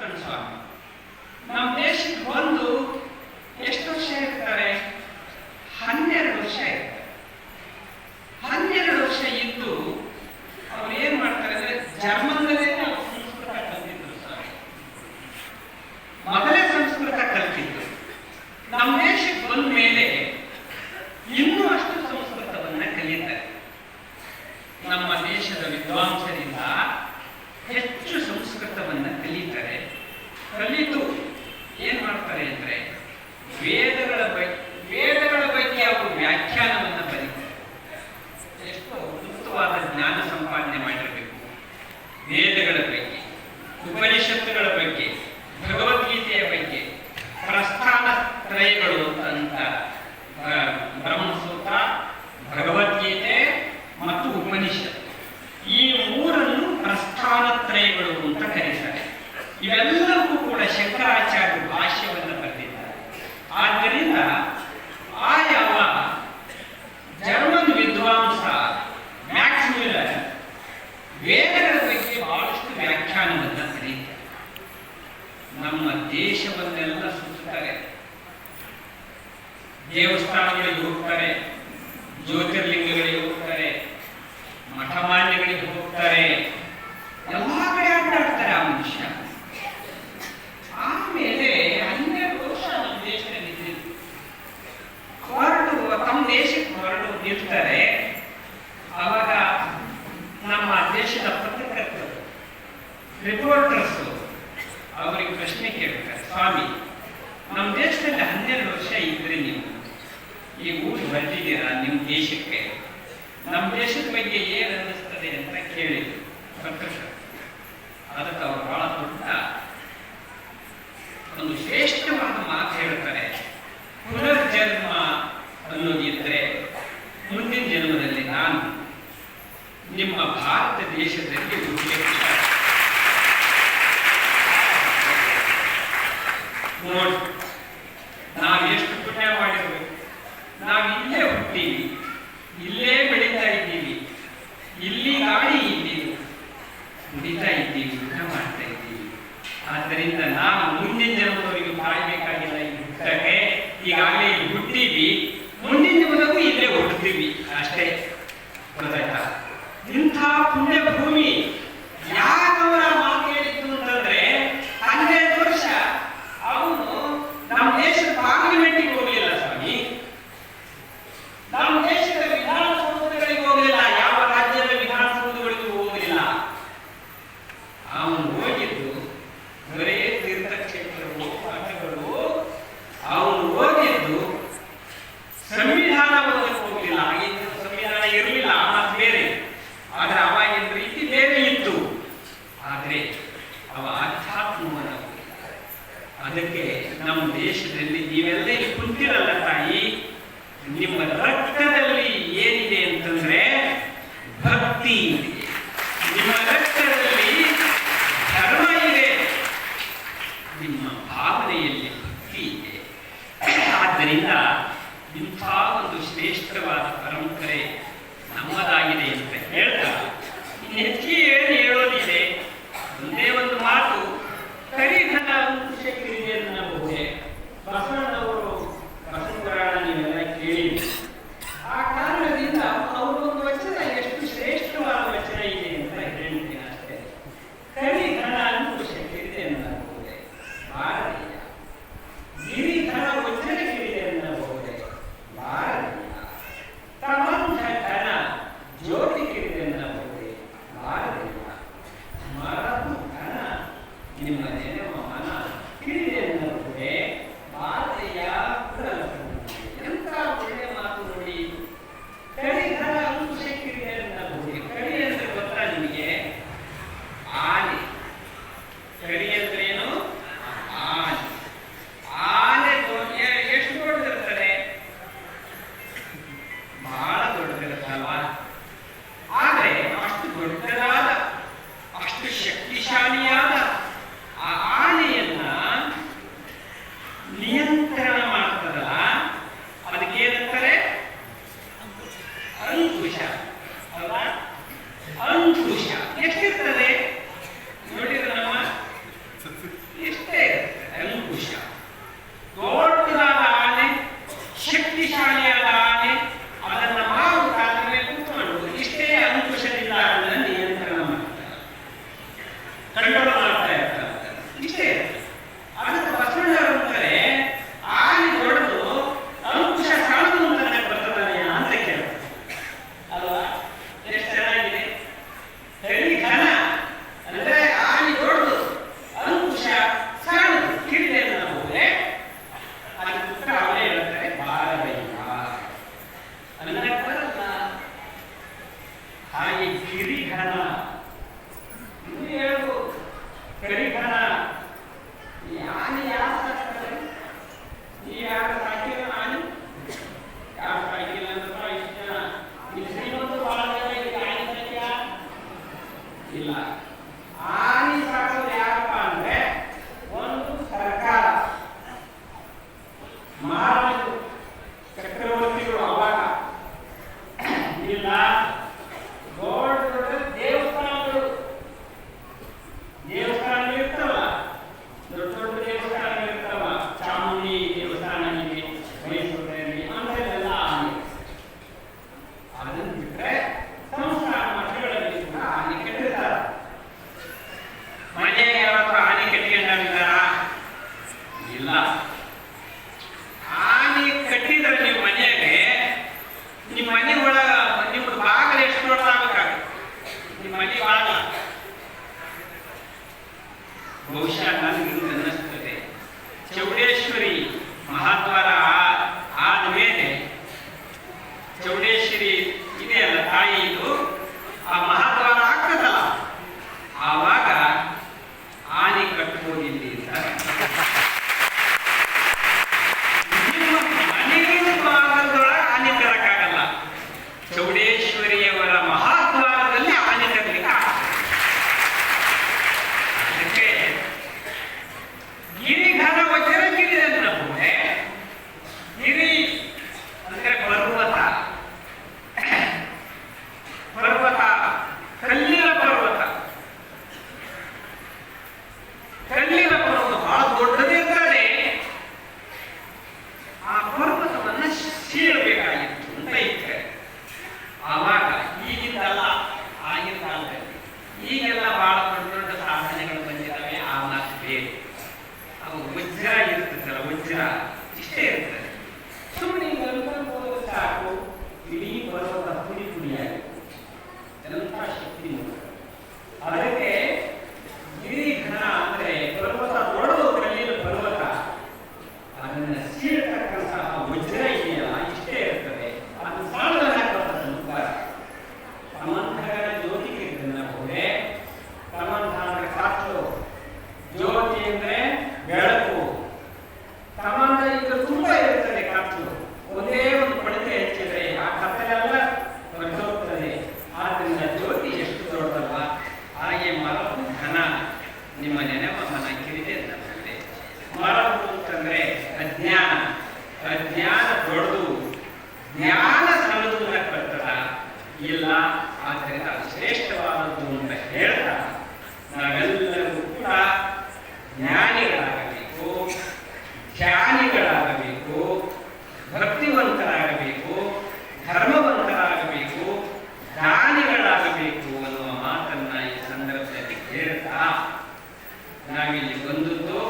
ಕಣ್ ಸ್ವಾಮಿ. ನಮ್ಮ ದೇಶಕ್ಕೆ ಬಂದು ಎಷ್ಟು ವರ್ಷ ಇರ್ತಾರೆ? 12 ವರ್ಷ ಇರ್ತಾರೆ. 12 ವರ್ಷ ಇದ್ದು ಅವ್ರು ಏನ್ ಮಾಡ್ತಾರೆ ಅಂದ್ರೆ ಜರ್ಮನ್ದಲ್ಲೇ ಅವ್ರು ಸಂಸ್ಕೃತ ಕಲ್ತಿದ್ರು ಸ್ವಾಮಿ. ಮೊದಲೇ ಸಂಸ್ಕೃತ ಕಲ್ತಿದ್ರು. ನಮ್ಮ ದೇಶಕ್ಕೆ ಬಂದ ಮೇಲೆ ಇನ್ನೂ ಅಷ್ಟು ಸಂಸ್ಕೃತವನ್ನ ಕಲಿತಾರೆ. ನಮ್ಮ ದೇಶದ ವಿದ್ವಾಂಸರಿಂದ ಹೆಚ್ಚು ಸಂಸ್ಕೃತವನ್ನ ಕಲಿತಾರೆ. ಕಲಿತು ಏನ್ ಮಾಡ್ತಾರೆ ಅಂದ್ರೆ ವೇದಗಳ ಬಗ್ಗೆ ಅವರು ವ್ಯಾಖ್ಯಾನವನ್ನ ಬರೀತಾರೆ. ಎಷ್ಟು ಅದ್ಭುತವಾದ ಜ್ಞಾನ ಸಂಪಾದನೆ ಮಾಡಿರಬೇಕು. ವೇದಗಳ ಬಗ್ಗೆ, ಉಪನಿಷತ್ತುಗಳ ಬಗ್ಗೆ, ಭಗವದ್ಗೀತೆಯ ಬಗ್ಗೆ, ಪ್ರಸ್ಥಾನ ತ್ರಯಗಳು ಅಂತ ಬ್ರಹ್ಮಸೂತ್ರ, ಭಗವದ್ಗೀತೆ ಮತ್ತು ಉಪನಿಷತ್ತು, ಈ ಮೂರನ್ನು ಪ್ರಸ್ಥಾನತ್ರಯಗಳು ಅಂತ ಕರೀತಾರೆ. ಇವೆಲ್ಲವೂ ಕೂಡ ಶಂಕರಾಚಾರ್ಯ ಭಾಷ್ಯವನ್ನು ಬರೆದಿದ್ದಾರೆ. ಆದ್ದರಿಂದ ಯಾವ ಜರ್ಮನ್ ವಿದ್ವಾಂಸ ಮ್ಯಾಕ್ಸ್ ಮ್ಯುಲ್ಲರ್ ವೇದಗಳ ಬಗ್ಗೆ ಬಹಳಷ್ಟು ವ್ಯಾಖ್ಯಾನವನ್ನು ಬರೀತಾರೆ. ನಮ್ಮ ದೇಶವನ್ನೆಲ್ಲ ಸುತ್ತಾರೆ, ದೇವಸ್ಥಾನಗಳಿಗೆ ಹೋಗ್ತಾರೆ, ಜ್ಯೋತಿರ್ಲಿಂಗಗಳಿಗೆ ಹೋಗ್ತಾರೆ, ಮಠಮಾನ್ಯಗಳಿಗೆ ಹೋಗ್ತಾರೆ, ಎಲ್ಲ ಕಡೆ ಅಡ್ಡಾಡ್ತಾರೆ ಆ ಮನುಷ್ಯ. ಆಮೇಲೆ 12 ವರ್ಷ ನಮ್ಮ ದೇಶದಲ್ಲಿ ಇದ್ದಿದ್ದು ತಮ್ಮ ದೇಶಕ್ಕೆ ಹೊರಡು ನಿಲ್ತಾರೆ. ಅವಾಗ ನಮ್ಮ ದೇಶದ ಪತ್ರಕರ್ತರು, ರಿಪೋರ್ಟರ್ಸ್ ಅವರಿಗೆ ಪ್ರಶ್ನೆ ಕೇಳ್ತಾರೆ, ಸ್ವಾಮಿ ನಮ್ಮ ದೇಶದಲ್ಲಿ 12 ವರ್ಷ ಇದ್ರೆ ನೀವು ಈ ಊರು ಹೊರಟಿದ್ದೀರಾ ನಿಮ್ಮ ದೇಶಕ್ಕೆ, ನಮ್ಮ ದೇಶದ ಬಗ್ಗೆ ಏನು ಅನ್ನಿಸ್ತದೆ ಅಂತ ಕೇಳಿದ್ರು ಪತ್ರಕರ್ತರು. ಅದಕ್ಕೆ ಅವರು ಬಹಳ ದೊಡ್ಡ ಒಂದು ಶ್ರೇಷ್ಠವಾದ ಮಾತು ಹೇಳ್ತಾರೆ. ಪುನರ್ಜನ್ಮ ಅನ್ನೋದಿದ್ರೆ ಮುಂದಿನ ಜನ್ಮದಲ್ಲಿ ನಾನು ನಿಮ್ಮ ಭಾರತ ದೇಶದಲ್ಲಿ ಹುಟ್ಟಲಿಕ್ಕೆ ನೋಡಿ, ನಾವು ಎಷ್ಟು ಪುಣ್ಯ ಮಾಡಿರ್ಬೇಕು. ನಾವು ಇಲ್ಲೇ ಹುಟ್ಟೀವಿ, ಇಲ್ಲೇ ಬೆಳೀತಾ ಇದ್ದೀವಿ, ಇಲ್ಲಿ ಗಾಡಿ ಇಲ್ಲಿ ಕುಡಿತಾ ಇದ್ದೀವಿ, ಊಟ ಮಾಡ್ತಾ ಇದ್ದೀವಿ. ಆದ್ದರಿಂದ ನಾವು ಮುಂದಿನ ಜನ್ಮದವರಿಗೆ ಕಾಯಬೇಕಾಗಿಲ್ಲ. ಈ ಹುಟ್ಟಕ್ಕೆ ಈಗಾಗಲೇ ಇಲ್ಲಿ ಹುಟ್ಟೀವಿ, ಮುಂದಿನ ಜನ್ಮದವರೆಗೂ ಇಲ್ಲೇ ಹುಟ್ಟುತ್ತೀವಿ ಅಷ್ಟೇ. ಗೊತ್ತಾಯ್ತಾ? ಇಂಥ ಪುಣ್ಯ ಭೂಮಿ ಯಾಕವರ ಮಾತು ಹೇಳಿತ್ತು ಅಂತಂದ್ರೆ 12 ವರ್ಷ ಅವನು ನಮ್ಮ ದೇಶದ ಪಾರ್ಲಿಮೆಂಟಿಗೆ ಹೋಗಲಿಲ್ಲ ಸ್ವಾಮಿ, ನಮ್ಮ ದೇಶದ ವಿಧಾನಸೌಧಗಳಿಗೆ ಹೋಗಲಿಲ್ಲ, ಯಾವ ರಾಜ್ಯದ ವಿಧಾನಸೌಧಗಳಿಗೂ ಹೋಗಲಿಲ್ಲ. ಅವನು ಹೋಗಿದ್ದು ಬರೇ ತೀರ್ಥಕ್ಷೇತ್ರಗಳು, ಮಠಗಳು. ಅವನು ಹೋಗಿದ್ದು ಸಂವಿಧಾನವನ್ನು ಹೋಗಲಿಲ್ಲ. ಆಗಿನ ಸಂವಿಧಾನ ಇರಲಿಲ್ಲ, ಮಾತು ಬೇರೆ. ಆದ್ರೆ ಅವಾಗಿನ ರೀತಿ ಬೇರೆ ಇತ್ತು. ಆದ್ರೆ ಅವ ಆಧ್ಯಾತ್ಮವನ್ನು ಹೋಗಿದ್ದಾರೆ. ಅದಕ್ಕೆ ನಮ್ಮ ದೇಶದಲ್ಲಿ ನೀವೆಲ್ಲ ಇಲ್ಲಿ ಕುಂತಿರಲ್ಲ ತಾಯಿ, ನಿಮ್ಮ ರಕ್ತದಲ್ಲಿ ಏನಿದೆ ಅಂತಂದ್ರೆ ಭಕ್ತಿ ಇದೆ. ನಿಮ್ಮ ರಕ್ತದಲ್ಲಿ ಧರ್ಮ ಇದೆ, ನಿಮ್ಮ ಭಾವನೆಯಲ್ಲಿ ಭಕ್ತಿ ಇದೆ. ಆದ್ದರಿಂದ ಇಂಥ ಒಂದು ಶ್ರೇಷ್ಠವಾದ ಪರಂಪರೆ ನಮ್ಮದಾಗಿದೆ ಅಂತ ಹೇಳ್ತಾ ಇನ್ನು ಹೆಚ್ಚಿಗೆ ಹೇಳೋದಿದೆ. ಒಂದೇ ಒಂದು ಮಾತು, ಕರಿಧನ ಅಂಕುಶಕ್ರಿಯೆ ಅನ್ನಬಹುದೇ. ಬಸವಣ್ಣವರು ಬಸವಪುರಾಣ ನೀವೆಲ್ಲ ಕೇಳಿ. ಆ ಕಾರಣದಿಂದ ಅವರೊಂದು ವಚನ ಎಷ್ಟು ಶ್ರೇಷ್ಠವಾದ ವಚನ ಇದೆ ಅಂತ ಹೇಳ್ತೀನಿ ಅಷ್ಟೇ. ಕರಿಧನ ಅಂಕುಶಕ್ರಿಯೆ ಅನ್ನಬಹುದೇ, ಭಾರತೀಯ ಗಿರಿಧನ ವಜ್ರಕ್ರಿಯೆ ಅನ್ನಬಹುದೇ, ಭಾರತೀಯ ತಮಂಧ ಧನ ಜ್ಯೋತಿ ಕಿರಿದೆ ಅನ್ನಬಹುದೇ, ಭಾರತೀಯ ಮರದು ಧನ ನಿಮ್ಮ ನೆನಪ ಮನ ಕಿರಿದೆ ಅನ್ನಬಹುದೇ, ಭಾರತೀಯ. ಎಂತ ಒಳ್ಳೆ ಮಾತು ನೋಡಿ. ಕರಿಧನ ಅಂಕುಶಕ್ರಿಯೆ ಅನ್ನಬಹುದೇ. ಕರಿ ಅಂದ್ರೆ ಗೊತ್ತಾ ನಿಮಗೆ? ಆನೆ. ಕರಿ ಅಂದ್ರೆ ಏನು? ಆನೆ. ಆನೆ ಎಷ್ಟು ದೊಡ್ಡದಿರ್ತಾರೆ? ಬಹಳ ದೊಡ್ಡದಿರುತ್ತಲ್ವಾ? ಆದ್ರೆ ಅಷ್ಟು ದೊಡ್ಡದಾದ, ಅಷ್ಟು ಶಕ್ತಿಶಾಲಿಯಾದ ಆ ಆನೆಯನ್ನ ನಿಯಂತ್ರಣ ಮಾಡ್ತದಲ್ಲ, ಅದಕ್ಕೇನಂತಾರೆ? ಅಂಕುಶ ಅಲ್ವಾ? ಅಂಕುಶ ಎಷ್ಟಿರ್ತದೆ ನೋಡಿದ್ರೆ ನಮ್ಮ ಬಹುಶಃ ನನಗೆ ಅನ್ನಿಸ್ತದೆ, ಚೌಡೇಶ್ವರಿ ಮಹಾದ್ವಾರ ಆದ ಮೇಲೆ ಚೌಡೇಶ್ವರಿ ಇದೆಯಲ್ಲ ತಾಯಿ, ಇದು ಆ ಮಹಾದ್ವಾರ ಆಗ್ತದಲ್ಲ, ಆವಾಗ ಆನೆ ಕಟ್ಟಬಹುದು ಇಲ್ಲಿ ಅಂತ. ಮನೆಯ ಭಾಗದೊಳಗೆ ಆನೆ ತರಕ್ಕಾಗಲ್ಲ, ಚೌಡೇಶ್ವರಿಯವರ ಮಹಾದ್ವಾರದಲ್ಲಿ ಆನೆ ತರಲಿಕ್ಕೆ ಆಗ್ತದೆ. ಅದಕ್ಕೆ ಗಿರಿಘನ ವಜ್ರ ಗಿರಿ ಅನ್ನಬಹುದೇ, ಗಿರಿ ಅಂದ್ರೆ ಪರ್ವತ, ಪರ್ವತ ಕಲ್ಲಿನ ಪರ್ವತ, ಕಲ್ಲಿನ ಪರ್ವತ ಬಹಳ ದೊಡ್ಡದಿರ್ತದೆ. ಆ ಪರ್ವತವನ್ನ ಸೀಳಬೇಕಾಗಿತ್ತು ಅಂತ ಇದ್ರೆ ಆವಾಗ, ಈಗಿಂದಲ್ಲ ಆಗಿನ ಕಾಲದಲ್ಲಿ. ಈಗೆಲ್ಲ ಬಹಳ ದೊಡ್ಡ ದೊಡ್ಡ ಸಾಧನೆಗಳು ಬಂದಿದ್ದಾವೆ, ಆ ಮಾತು ಬೇರೆ. ಅವು ವಜ್ರ ಇರ್ತದಲ್ಲ, ವಜ್ರ ಇಷ್ಟೇ ಇರ್ತದೆ. ಸುಮ್ಮನೆ ಹೋದ್ರೆ ಸಾಕು, ಇಡೀ ಪರ್ವತ ಪುಡಿ ಪುಡಿಯಾಗಿ ಎಂಥ ಶಕ್ತಿ. ಅದಕ್ಕೆ ಗಿರಿಘನ ಅಂದ್ರೆ ಪರ್ವತ ದೊಡ್ಡದು, ಕಲ್ಲಿನ ಪರ್ವತ, ಅದನ್ನ ಸೀಳತಕ್ಕಂತಹ ವಜ್ರ ಇದೆಯಲ್ಲ ಇಷ್ಟೇ ಇರ್ತದೆ. ಅದು ಸಾಲದ ಸಮಂಥಗಳ ಜ್ಯೋತಿಗೆ ಹೋದೆ. ಸಮಂಥ ಅಂದ್ರೆ ಕಾಚು, ಜ್ಯೋತಿ ಅಂದ್ರೆ ಬೆಳಕು. ಸಂಬಂಧ ಇದು ತುಂಬಾ ಇರ್ತದೆ ಕಾಚು, ಒಂದೇ ಒಂದು ಪಡಿಕೆ ಹೆಚ್ಚಿದ್ರೆ ಆ ಕತ್ತಲೆಲ್ಲ ಹೊರಟೋಗ್ತದೆ. ಆದ್ರಿಂದ ಜ್ಯೋತಿ ಎಷ್ಟು ದೊಡ್ಡದಲ್ಲ, ಹಾಗೆ ಮರವು ಘನ, ನಿಮ್ಮ ನೆನಪ ಮನ ಕಿರಿದೆ ಅಂತಂದ್ರೆ. ಮರವು ಅಂತಂದ್ರೆ ಅಜ್ಞಾನ, ಅಜ್ಞಾನ ದೊಡ್ಡದು, ಜ್ಞಾನ ಸಣ್ಣದು ಬರ್ತದ ಇಲ್ಲ. ಆದ್ದರಿಂದ ಅದು ಶ್ರೇಷ್ಠವಾದದ್ದು ಅಂತ ಹೇಳ್ತಾ, ನಾವೆಲ್ಲರೂ ಕೂಡ ಜ್ಞಾನಿಗಳಾಗಬೇಕು, ಧ್ಯಾನಿಗಳಾಗಬೇಕು, ಭಕ್ತಿವಂತರಾಗಬೇಕು, ಧರ್ಮವಂತರಾಗಬೇಕು, ದಾನಿಗಳಾಗಬೇಕು ಅನ್ನುವ ಮಾತನ್ನ ಈ ಸಂದರ್ಭದಲ್ಲಿ ಹೇಳ್ತಾ ನಾವಿಲ್ಲಿ ಬಂದದ್ದು